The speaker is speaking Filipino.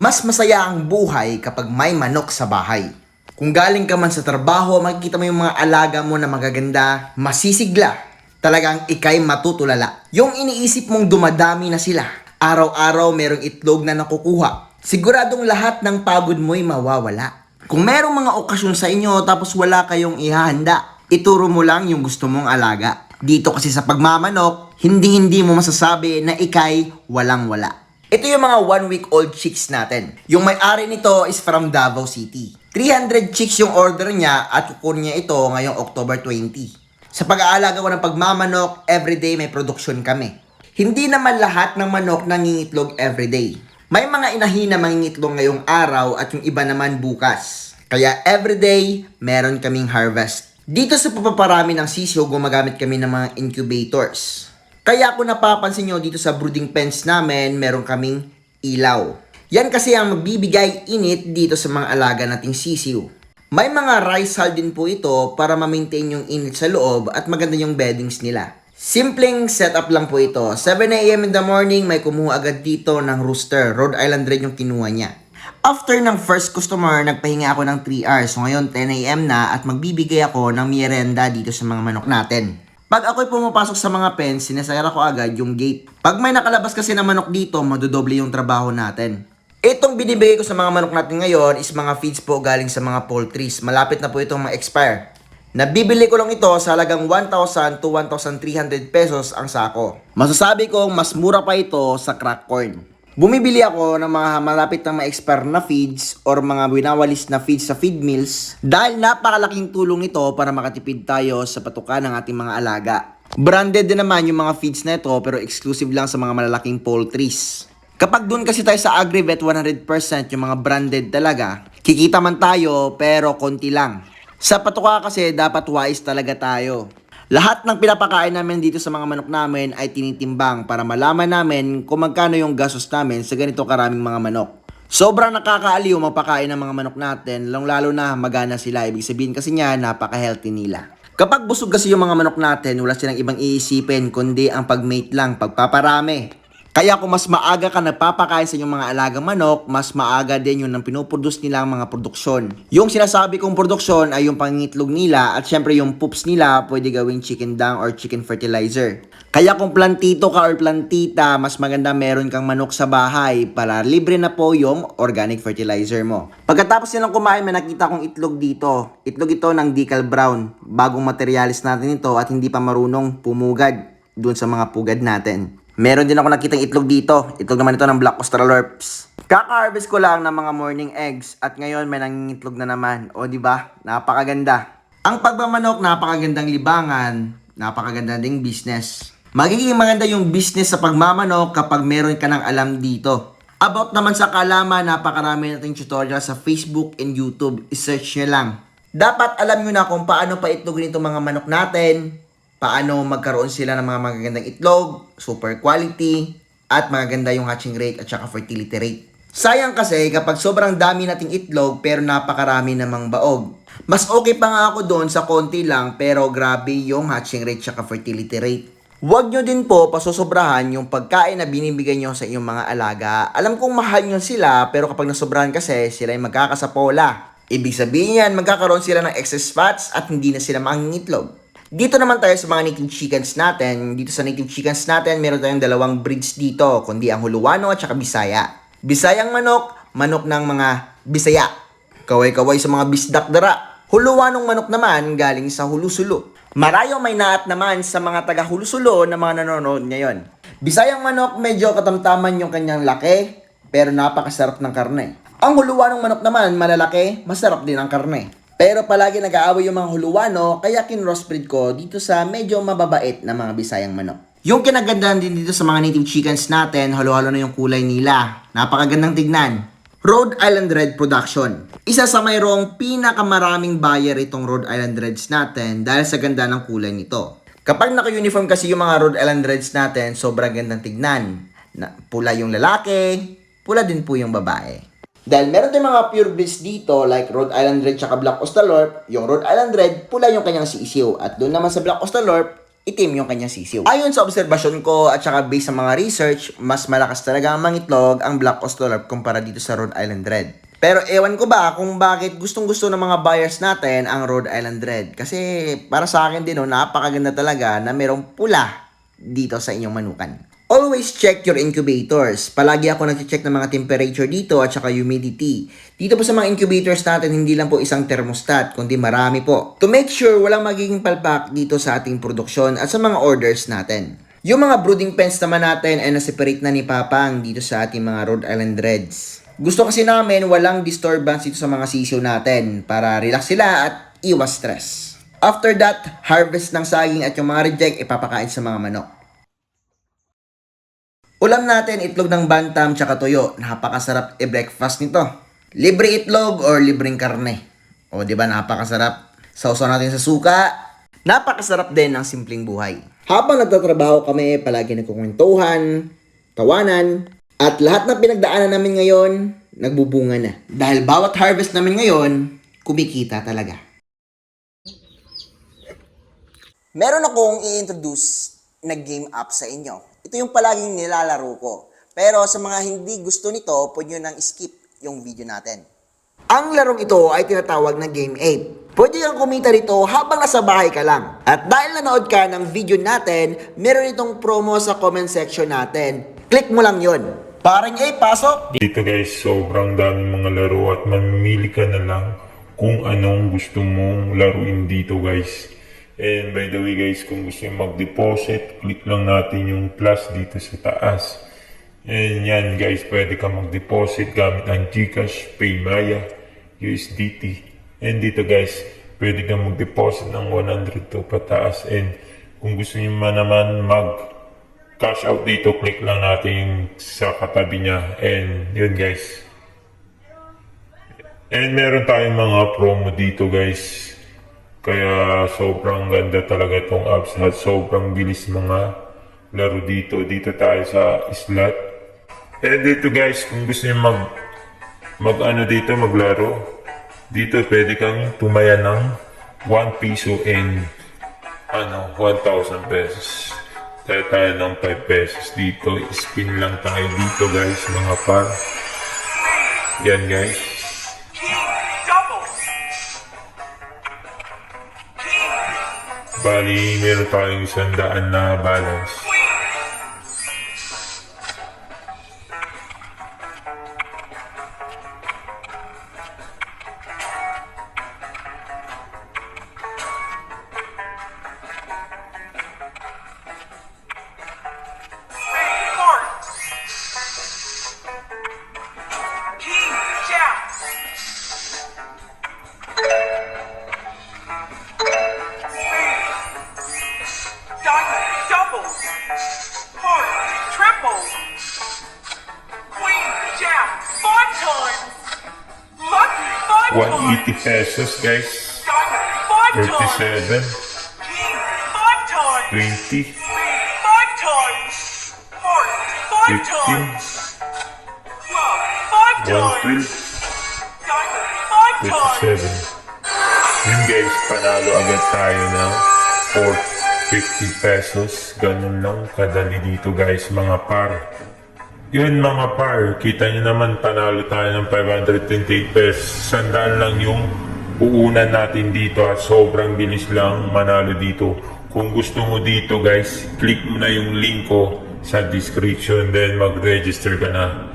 Mas masaya ang buhay kapag may manok sa bahay. Kung galing ka man sa trabaho, makikita mo yung mga alaga mo na magaganda, masisigla. Talagang ikay matutulala. Yung iniisip mong dumadami na sila. Araw-araw merong itlog na nakukuha. Siguradong lahat ng pagod mo'y mawawala. Kung merong mga okasyon sa inyo tapos wala kayong ihahanda, ituro mo lang yung gusto mong alaga. Dito kasi sa pagmamanok, hindi mo masasabi na ikay walang-wala. Ito yung mga 1-week-old chicks natin. Yung may-ari nito is from Davao City. 300 chicks yung order niya at kukunin niya ito ngayong October 20. Sa pag-aalaga ko ng pagmamanok, everyday may production kami. Hindi naman lahat ng manok nangingitlog everyday. May mga inahin na mangingitlog ngayong araw at yung iba naman bukas. Kaya everyday, meron kaming harvest. Dito sa papaparami ng sisiyo, gumagamit kami ng mga incubators. Kaya kung napapansin nyo dito sa brooding pens namin, meron kaming ilaw. Yan kasi ang magbibigay init dito sa mga alaga nating sisiw. May mga rice hull din po ito para ma-maintain yung init sa loob at maganda yung beddings nila. Simpleng setup lang po ito. 7 AM in the morning, may kumuha agad dito ng rooster. Rhode Island Red yung kinuha niya. After ng first customer, nagpahinga ako ng 3 hours. So ngayon 10 AM na at magbibigay ako ng merienda dito sa mga manok natin. Pag ako'y pumapasok sa mga pens, sinasara ko agad yung gate. Pag may nakalabas kasi na manok dito, madodoble yung trabaho natin. Itong binibigay ko sa mga manok natin ngayon is mga feeds po galing sa mga poultries. Malapit na po itong ma-expire. Nabibili ko lang ito sa halagang 1,000 to 1,300 pesos ang sako. Masasabi kong mas mura pa ito sa crack corn. Bumibili ako ng mga malapit na ma-expire na feeds or mga winawalis na feeds sa feed mills dahil napakalaking tulong nito para makatipid tayo sa patukan ng ating mga alaga. Branded din naman yung mga feeds na ito pero exclusive lang sa mga malalaking poultries. Kapag dun kasi tayo sa AgriVet 100% yung mga branded talaga, kikita man tayo pero konti lang. Sa patuka kasi dapat wise talaga tayo. Lahat ng pinapakain namin dito sa mga manok namin ay tinitimbang para malaman namin kung magkano yung gastos namin sa ganito karaming mga manok. Sobrang nakakaaliw magpakain ng mga manok natin, lalo na magana sila. Ibig sabihin kasi niya, napaka-healthy nila. Kapag busog kasi yung mga manok natin, wala silang ibang iisipin kundi ang pag-mate lang, pagpaparami. Kaya kung mas maaga ka nagpapakain sa inyong mga alagang manok, mas maaga din yun ang pinuproduce nilang mga produksyon. Yung sinasabi kong produksyon ay yung pangitlog nila at syempre yung poops nila pwede gawing chicken dung or chicken fertilizer. Kaya kung plantito ka or plantita, mas maganda meron kang manok sa bahay para libre na po yung organic fertilizer mo. Pagkatapos nilang kumain, may nakita kong itlog dito. Itlog ito ng decal brown. Bagong materialis natin ito at hindi pa marunong pumugad dun sa mga pugad natin. Meron din ako nakitang itlog dito. Itlog naman ito ng Black Australorps. Kaka-harvest ko lang ng mga morning eggs at ngayon may nangingitlog na naman. O di ba? Napakaganda. Ang pagmamanok, napakagandang libangan, napakaganda ding business. Magiging maganda yung business sa pagmamanok kapag meron ka ng alam dito. About naman sa kaalaman, napakarami nating tutorial sa Facebook and YouTube. I-search nyo lang. Dapat alam nyo na kung paano pa itlogin itong mga manok natin, paano magkaroon sila ng mga magagandang itlog, super quality, at magaganda yung hatching rate at saka fertility rate. Sayang kasi kapag sobrang dami nating itlog pero napakarami namang baog. Mas okay pa nga ako doon sa konti lang pero grabe yung hatching rate at saka fertility rate. Huwag nyo din po pasosobrahan yung pagkain na binibigay nyo sa inyong mga alaga. Alam kong mahal nyo sila pero kapag nasobrahan kasi sila ay magkakasapola. Ibig sabihin yan, magkakaroon sila ng excess fats at hindi na sila mangingitlog. Dito naman tayo sa mga native chickens natin. Dito sa native chickens natin, meron tayong dalawang breeds dito, kundi ang Huluano at saka Bisaya. Bisayang manok, manok ng mga Bisaya. Kaway-kaway sa mga bisdakdara. Huluanong manok naman, galing sa Hulusulo. Marayo may naat naman sa mga taga Hulusulo na mga nanonood ngayon. Bisayang manok, medyo katamtaman yung kanyang laki, pero napakasarap ng karne. Ang Huluanong manok naman, malalaki, masarap din ang karne. Pero palagi nag-aaway yung mga Huluano, kaya kinrossbreed ko dito sa medyo mababait na mga Bisayang manok. Yung kinagandahan din dito sa mga native chickens natin, halo-halo na yung kulay nila. Napakagandang tignan. Rhode Island Red Production. Isa sa mayroong pinakamaraming buyer itong Rhode Island Reds natin dahil sa ganda ng kulay nito. Kapag naka-uniform kasi yung mga Rhode Island Reds natin, sobrang gandang tignan. Pula yung lalaki, pula din po yung babae. Dahil meron tayong mga pure breeds dito like Rhode Island Red tsaka Black Australorp. Yung Rhode Island Red, pula yung kanyang sisiw. At doon naman sa Black Australorp, itim yung kanyang sisiw. Ayon sa obserbasyon ko at saka based sa mga research, mas malakas talaga ang mangitlog ang Black Australorp kumpara dito sa Rhode Island Red. Pero ewan ko ba kung bakit gustong-gusto ng mga buyers natin ang Rhode Island Red. Kasi para sa akin din, napakaganda talaga na merong pula dito sa inyong manukan. Always check your incubators. Palagi ako nag-check ng mga temperature dito at saka humidity. Dito po sa mga incubators natin, hindi lang po isang thermostat, kundi marami po. To make sure walang magiging palpak dito sa ating produksyon at sa mga orders natin. Yung mga brooding pens naman natin ay na-separate na ni Papang dito sa ating mga Rhode Island Reds. Gusto kasi namin walang disturbance dito sa mga sisiw natin para relax sila at iwas stress. After that, harvest ng saging at yung mga reject ipapakain sa mga manok. Ulam natin, itlog ng bantam tsaka tuyo. Napakasarap i-breakfast nito. Libre itlog or libreng karne. O di ba napakasarap. Sausaw natin sa suka. Napakasarap din ng simpleng buhay. Habang nagtatrabaho kami, palagi nagkukwentuhan, tawanan, at lahat ng pinagdaanan namin ngayon, nagbubunga na. Dahil bawat harvest namin ngayon, kumikita talaga. Meron akong i-introduce na game app sa inyo. Ito yung palaging nilalaro ko. Pero sa mga hindi gusto nito, pwede nyo nang skip yung video natin. Ang larong ito ay tinatawag na Game 8. Pwede kang kumita rito habang nasa bahay ka lang. At dahil nanood ka ng video natin, meron itong promo sa comment section natin. Click mo lang yon. Parang pasok! Dito guys, sobrang daming mga laro at mamimili ka na lang kung anong gusto mong laruin dito guys. And by the way guys, kung gusto nyo mag-deposit, click lang natin yung plus dito sa taas. And yan guys, pwede ka mag-deposit gamit ang GCash, PayMaya, USDT. And dito guys, pwede ka mag-deposit ng 100 to pataas. And kung gusto nyo naman mag-cash out dito, click lang natin yung sa katabi niya. And yun guys. And meron tayong mga promo dito guys. Kaya sobrang ganda talaga itong apps at sobrang bilis mga laro dito. Dito tayo sa slot. And dito guys, kung gusto niyo maglaro, dito pwede kang tumaya ng 1 piso and 1,000 pesos. Tayo ng 5 pesos dito. Spin lang tayo dito guys, mga par. Yan guys. Bali, meron tayong 100 na balance. Triple. Queen, jack, 5 times. Lucky, 5 times. 180 pesos guys. Diamond, 5 times. 37, King, 5 times. 20, 5 times. Heart, 5 15, times. Club, 5 times. 112, Diamond, 5 times. 27. Yun guys, panalo agad tayo ng 50 pesos. Ganun lang kadali dito guys, mga par. Yun mga par, kita nyo naman panalo tayo ng 528 pesos. Sandaan lang yung uunan natin dito at sobrang bilis lang manalo dito. Kung gusto mo dito guys, click mo na yung link ko sa description, then mag-register ka na.